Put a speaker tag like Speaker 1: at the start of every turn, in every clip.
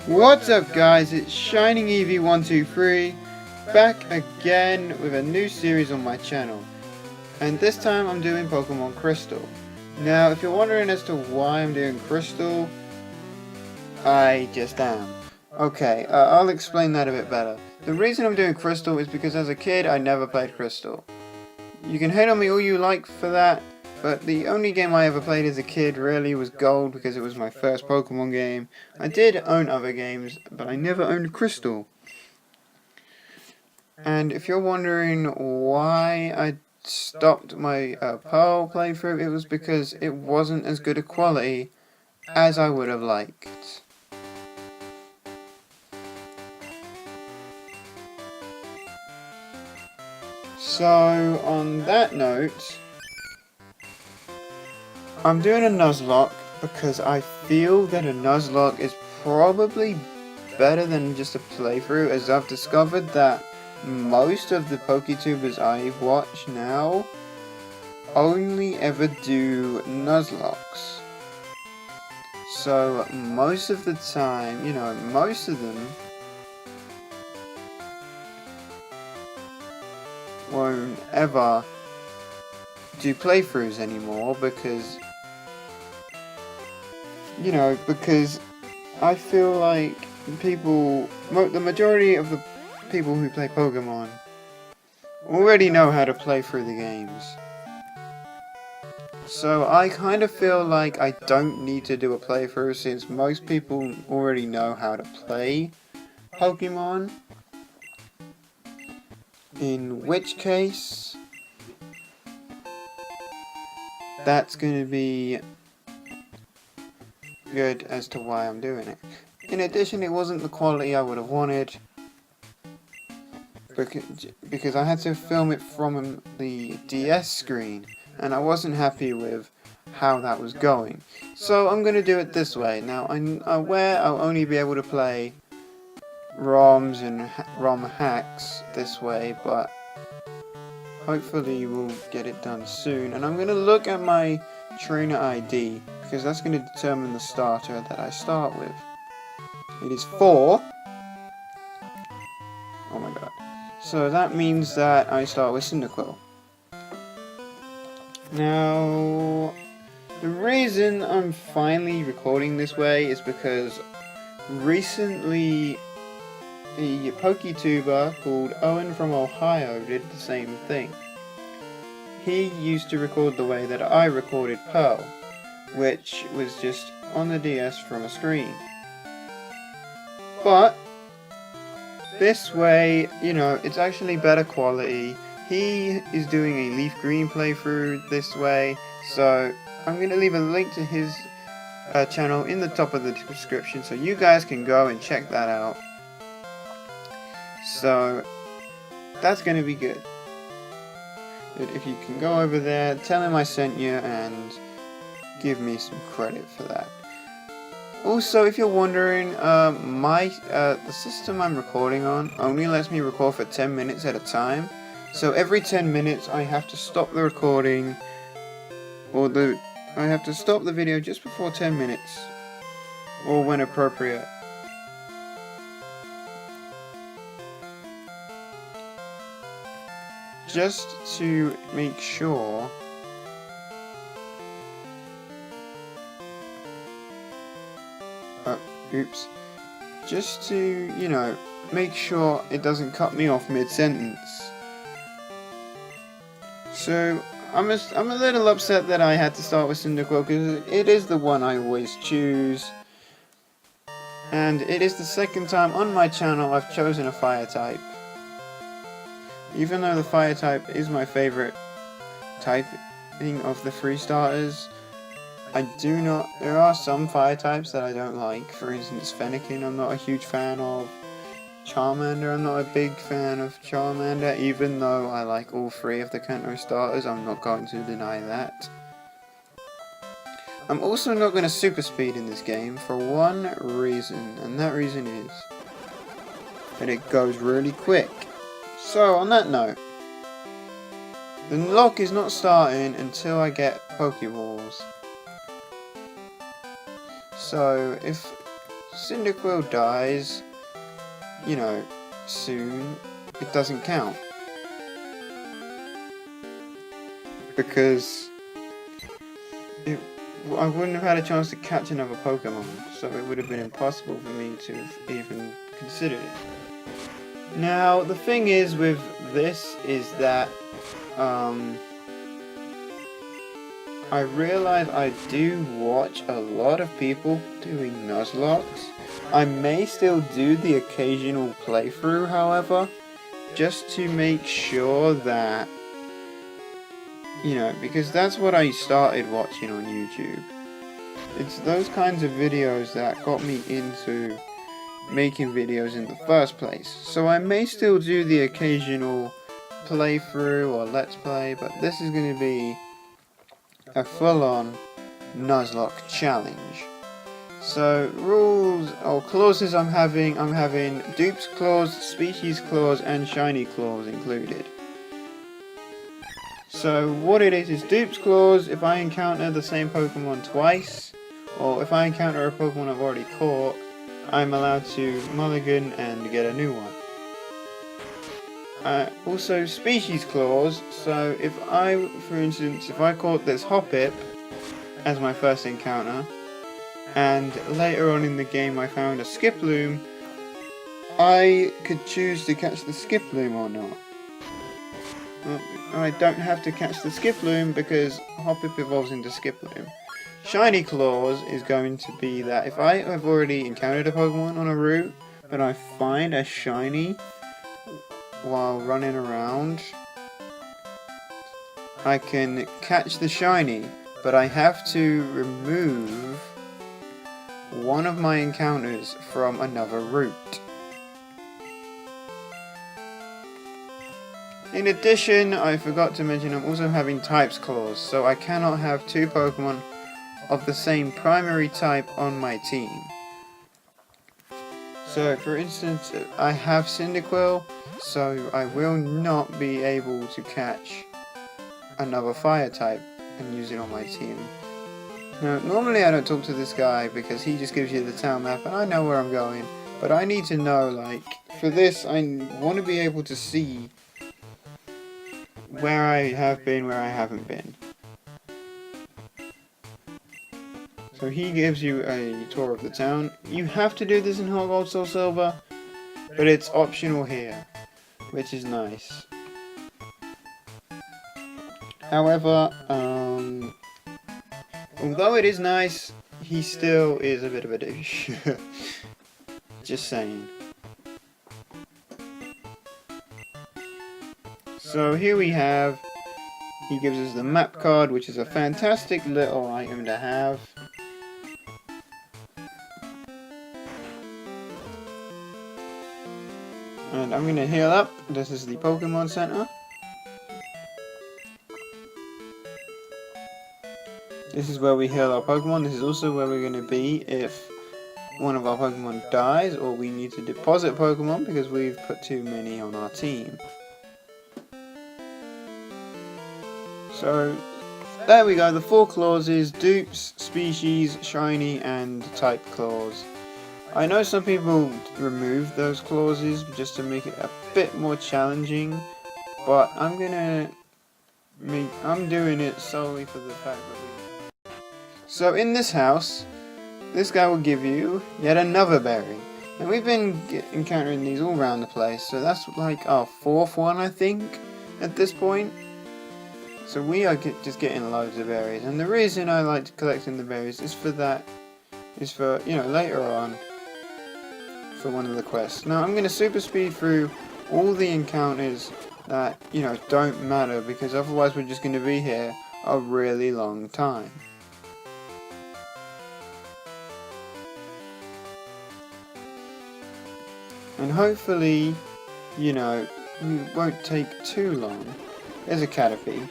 Speaker 1: What's up guys, it's Shining Eevee123 back again with a new series on my channel, and this time I'm doing Pokemon Crystal. Now if you're wondering as to why I'm doing Crystal, I just am. Okay, I'll explain that a bit better. The reason I'm doing Crystal is because as a kid I never played Crystal. You can hate on me all you like for that, but the only game I ever played as a kid really was Gold because it was my first Pokemon game. I did own other games, but I never owned Crystal. And if you're wondering why I stopped my Pearl playthrough, it was because it wasn't as good a quality as I would have liked. So, on that note, I'm doing a Nuzlocke because I feel that a Nuzlocke is probably better than just a playthrough, as I've discovered that most of the PokeTubers I watch now only ever do Nuzlockes. So most of the time, most of them won't ever do playthroughs anymore because I feel like the majority of the people who play Pokemon already know how to play through the games. So I kind of feel like I don't need to do a playthrough since most people already know how to play Pokemon. In which case, that's going to be good as to why I'm doing it. In addition, it wasn't the quality I would have wanted because I had to film it from the DS screen and I wasn't happy with how that was going. So I'm going to do it this way. Now I'm aware I'll only be able to play ROMs and ROM hacks this way, but hopefully we'll get it done soon. And I'm going to look at my trainer ID because that's going to determine the starter that I start with. It is 4. Oh my god. So that means that I start with Cyndaquil. Now, the reason I'm finally recording this way is because recently a PokeTuber called Owen from Ohio did the same thing. He used to record the way that I recorded Pearl, which was just on the DS from a screen. But this way, it's actually better quality. He is doing a Leaf Green playthrough this way, so I'm going to leave a link to his channel in the top of the description so you guys can go and check that out. So that's going to be good. If you can go over there, tell him I sent you and give me some credit for that. Also, if you're wondering, the system I'm recording on only lets me record for 10 minutes at a time. So every 10 minutes I have to stop the recording, I have to stop the video just before 10 minutes, or when appropriate. Just to make sure just to, make sure it doesn't cut me off mid-sentence. So, I'm a little upset that I had to start with Cyndaquil because it is the one I always choose. And it is the second time on my channel I've chosen a fire type. Even though the fire type is my favorite typing of the 3 starters, there are some fire types that I don't like. For instance, Fennekin I'm not a huge fan of. Charmander, I'm not a big fan of Charmander, even though I like all 3 of the Kanto starters, I'm not going to deny that. I'm also not going to super speed in this game for one reason, and that reason is that it goes really quick. So, on that note, the lock is not starting until I get Pokeballs. Cyndaquil dies, you know, soon, it doesn't count. Because I wouldn't have had a chance to catch another Pokemon, so it would have been impossible for me to have even considered it. Now, the thing is with this is that, I realize I do watch a lot of people doing Nuzlocks. I may still do the occasional playthrough, however, just to make sure that, you know, because that's what I started watching on YouTube. It's those kinds of videos that got me into making videos in the first place. So I may still do the occasional playthrough or let's play, but this is going to be a full-on Nuzlocke challenge. So rules or clauses I'm having dupes clause, species clause, and shiny clause included. So what it is dupes clause: if I encounter the same Pokemon twice, or if I encounter a Pokemon I've already caught, I'm allowed to mulligan and get a new one. Also species clause, so if I, for instance, if I caught this Hoppip as my first encounter, and later on in the game I found a Skiploom, I could choose to catch the Skiploom or not. Well, I don't have to catch the Skiploom because Hoppip evolves into Skiploom. Shiny clause is going to be that if I have already encountered a Pokemon on a route, but I find a shiny while running around, I can catch the shiny, but I have to remove one of my encounters from another route. In addition, I forgot to mention I'm also having types clause, so I cannot have two Pokemon of the same primary type on my team. So for instance, I have Cyndaquil, so I will not be able to catch another fire type and use it on my team. Now, normally I don't talk to this guy because he just gives you the town map and I know where I'm going, but I need to know, like, for this I want to be able to see where I have been, where I haven't been. So he gives you a tour of the town. You have to do this in Heart Gold Soul Silver, but it's optional here, which is nice. However, although it is nice, he still is a bit of a douche. Just saying. So here we have, he gives us the map card, which is a fantastic little item to have. And I'm going to heal up. This is the Pokemon Center. This is where we heal our Pokemon. This is also where we're going to be if one of our Pokemon dies or we need to deposit Pokemon because we've put too many on our team. So there we go, the 4 clauses: dupes, species, shiny, and type clause. I know some people remove those clauses just to make it a bit more challenging, but I'm doing it solely for the fact that So in this house, this guy will give you yet another berry. And we've been encountering these all around the place, so that's like our 4th one, I think, at this point. So we are just getting loads of berries, and the reason I like collecting the berries is for, you know, later on, for one of the quests. Now I'm going to super speed through all the encounters that, you know, don't matter, because otherwise we're just going to be here a really long time. And hopefully, you know, it won't take too long. There's a Caterpie.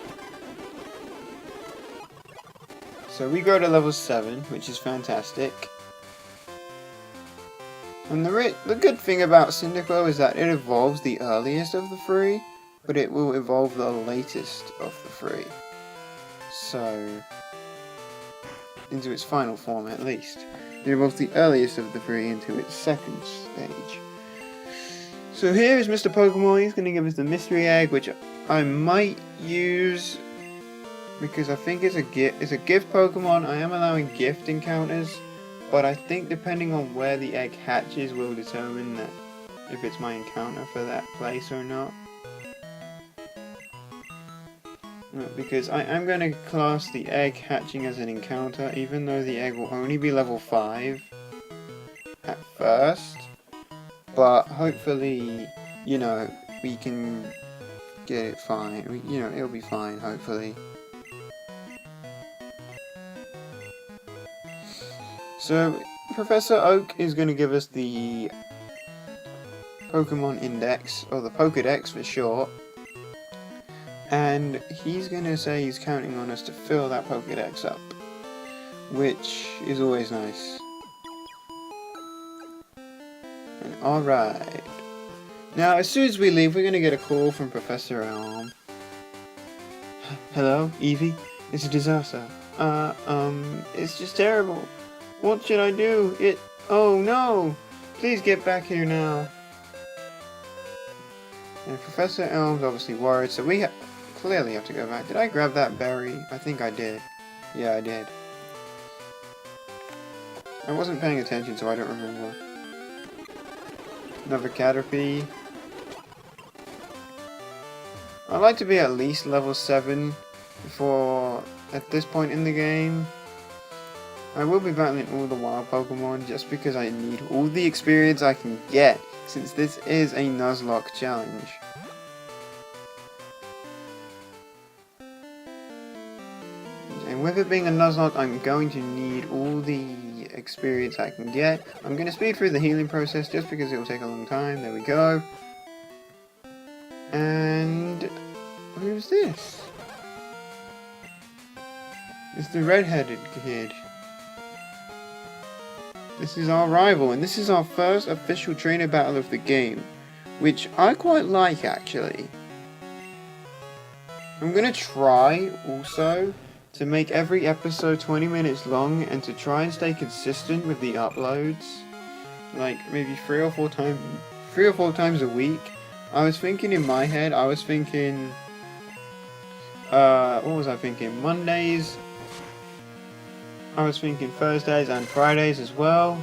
Speaker 1: So we go to level 7, which is fantastic. And the good thing about Cyndaquil is that it evolves the earliest of the 3, but it will evolve the latest of the 3. So, into its final form at least. It evolves the earliest of the three into its second stage. So here is Mr. Pokemon. He's going to give us the mystery egg, which I might use because I think it's a gift Pokemon. I am allowing gift encounters, but I think depending on where the egg hatches will determine that if it's my encounter for that place or not. Because I am going to class the egg hatching as an encounter, even though the egg will only be level 5 at first. But hopefully, you know, we can get it fine. You know, it'll be fine, hopefully. So, Professor Oak is going to give us the Pokemon Index, or the Pokedex for short. And he's going to say he's counting on us to fill that Pokedex up, which is always nice. Alright. Now, as soon as we leave, we're going to get a call from Professor Elm. Hello, Eevee? It's a disaster. It's just terrible. What should I do? Oh no! Please get back here now. And Professor Elm's obviously worried, so we clearly have to go back. Did I grab that berry? I think I did. Yeah, I did. I wasn't paying attention, so I don't remember. Another Caterpie. I'd like to be at least level 7 before at this point in the game. I will be battling all the wild Pokemon just because I need all the experience I can get, since this is a Nuzlocke challenge. And with it being a Nuzlocke, I'm going to need all the experience I can get. I'm going to speed through the healing process just because it will take a long time. There we go. And who's this? It's the red-headed kid. This is our rival, and this is our first official trainer battle of the game, which I quite like, actually. I'm going to try, also, to make every episode 20 minutes long, and to try and stay consistent with the uploads. Like, maybe 3 or 4 times a week. I was thinking in my head, what was I thinking? Mondays. I was thinking Thursdays and Fridays as well.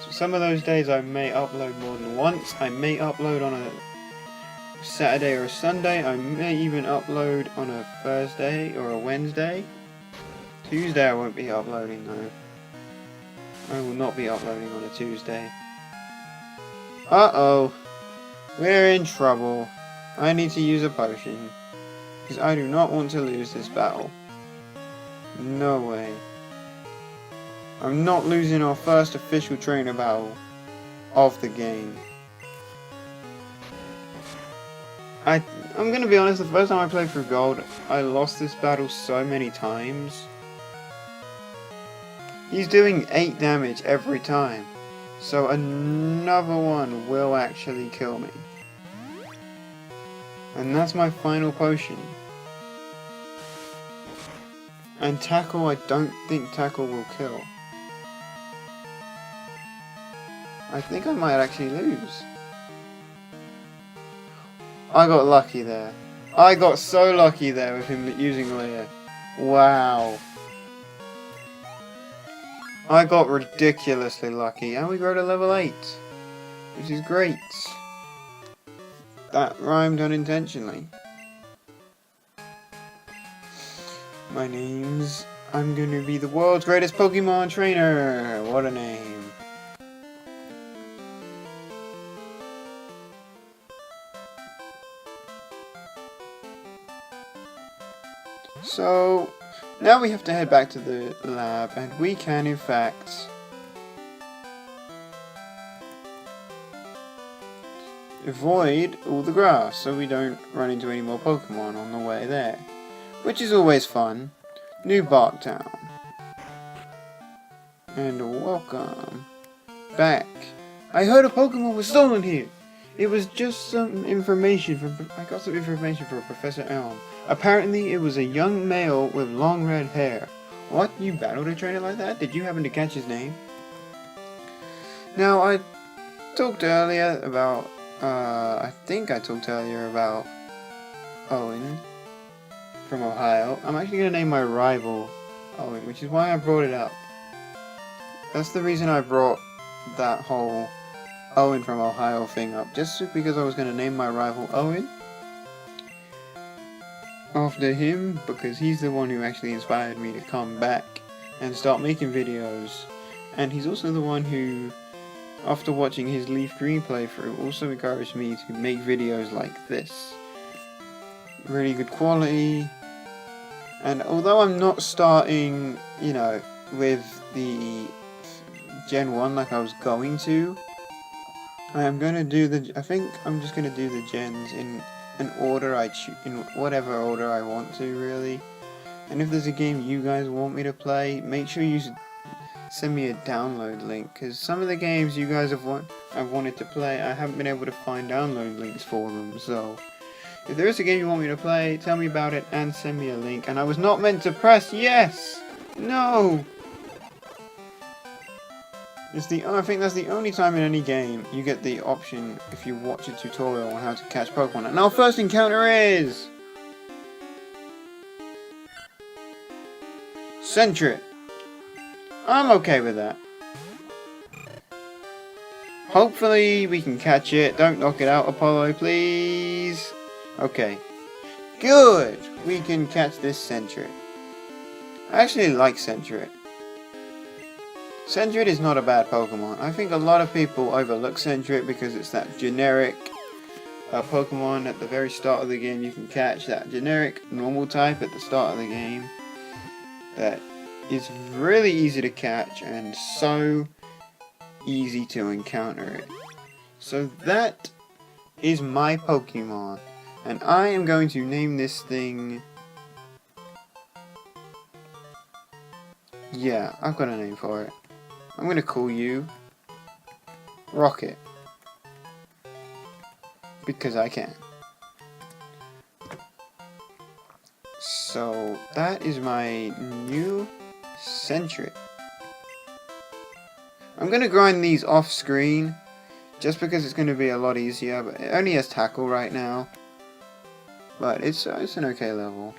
Speaker 1: So some of those days I may upload more than once. I may upload on a Saturday or a Sunday. I may even upload on a Thursday or a Wednesday. Tuesday I won't be uploading though. I will not be uploading on a Tuesday. Uh-oh. We're in trouble. I need to use a potion. Because I do not want to lose this battle. No way. I'm not losing our first official trainer battle of the game. I'm gonna be honest, the first time I played through Gold, I lost this battle so many times. He's doing 8 damage every time. So another one will actually kill me. And that's my final potion. And Tackle, I don't think Tackle will kill. I think I might actually lose. I got lucky there. I got so lucky there with him using Leer. Wow. I got ridiculously lucky, and we grow to level 8. Which is great. That rhymed unintentionally. I'm gonna be the world's greatest Pokemon trainer. What a name. So, now we have to head back to the lab, and we can in fact avoid all the grass so we don't run into any more Pokemon on the way there. Which is always fun. New Bark Town. And welcome back. I heard a Pokemon was stolen here. It was just some information I got some information from Professor Elm. Apparently it was a young male with long red hair. What? You battled a trainer like that? Did you happen to catch his name? Now, I talked earlier about, I think I talked earlier about Owen from Ohio. I'm actually going to name my rival Owen, which is why I brought it up. That's the reason I brought that whole Owen from Ohio thing up, just because I was going to name my rival Owen after him, because he's the one who actually inspired me to come back and start making videos, and he's also the one who, after watching his Leaf Green playthrough, also encouraged me to make videos like this. Really good quality, and although I'm not starting, you know, with the Gen 1 like I was going to, I'm going to do I think I'm just going to do the gens in an order in whatever order I want to, really. And if there's a game you guys want me to play, make sure you send me a download link, because some of the games you guys have wanted to play, I haven't been able to find download links for them. So if there is a game you want me to play, tell me about it and send me a link. And I was not meant to press yes! No! I think that's the only time in any game you get the option if you watch a tutorial on how to catch Pokemon. And our first encounter is Sentret. I'm okay with that. Hopefully we can catch it. Don't knock it out, Apollo, please. Okay. Good! We can catch this Sentret. I actually like Sentret. Sentret is not a bad Pokemon. I think a lot of people overlook Sentret because it's that generic Pokemon at the very start of the game you can catch. That generic normal type at the start of the game. That is really easy to catch and so easy to encounter it. So that is my Pokemon. And I am going to name this thing... Yeah, I've got a name for it. I'm going to call you Rocket. Because I can. So that is my new Sentret. I'm going to grind these off screen just because it's going to be a lot easier, but it only has tackle right now. But it's an okay level.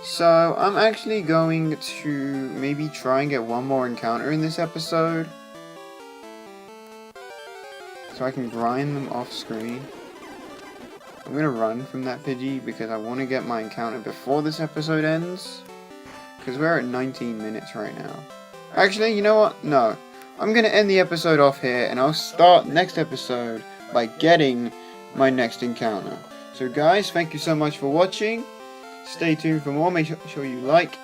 Speaker 1: So I'm actually going to maybe try and get one more encounter in this episode, so I can grind them off screen. I'm going to run from that Pidgey because I want to get my encounter before this episode ends, because we're at 19 minutes right now. Actually, you know what? No. I'm going to end the episode off here, and I'll start next episode by getting my next encounter. So guys, thank you so much for watching. Stay tuned for more. Make sure you like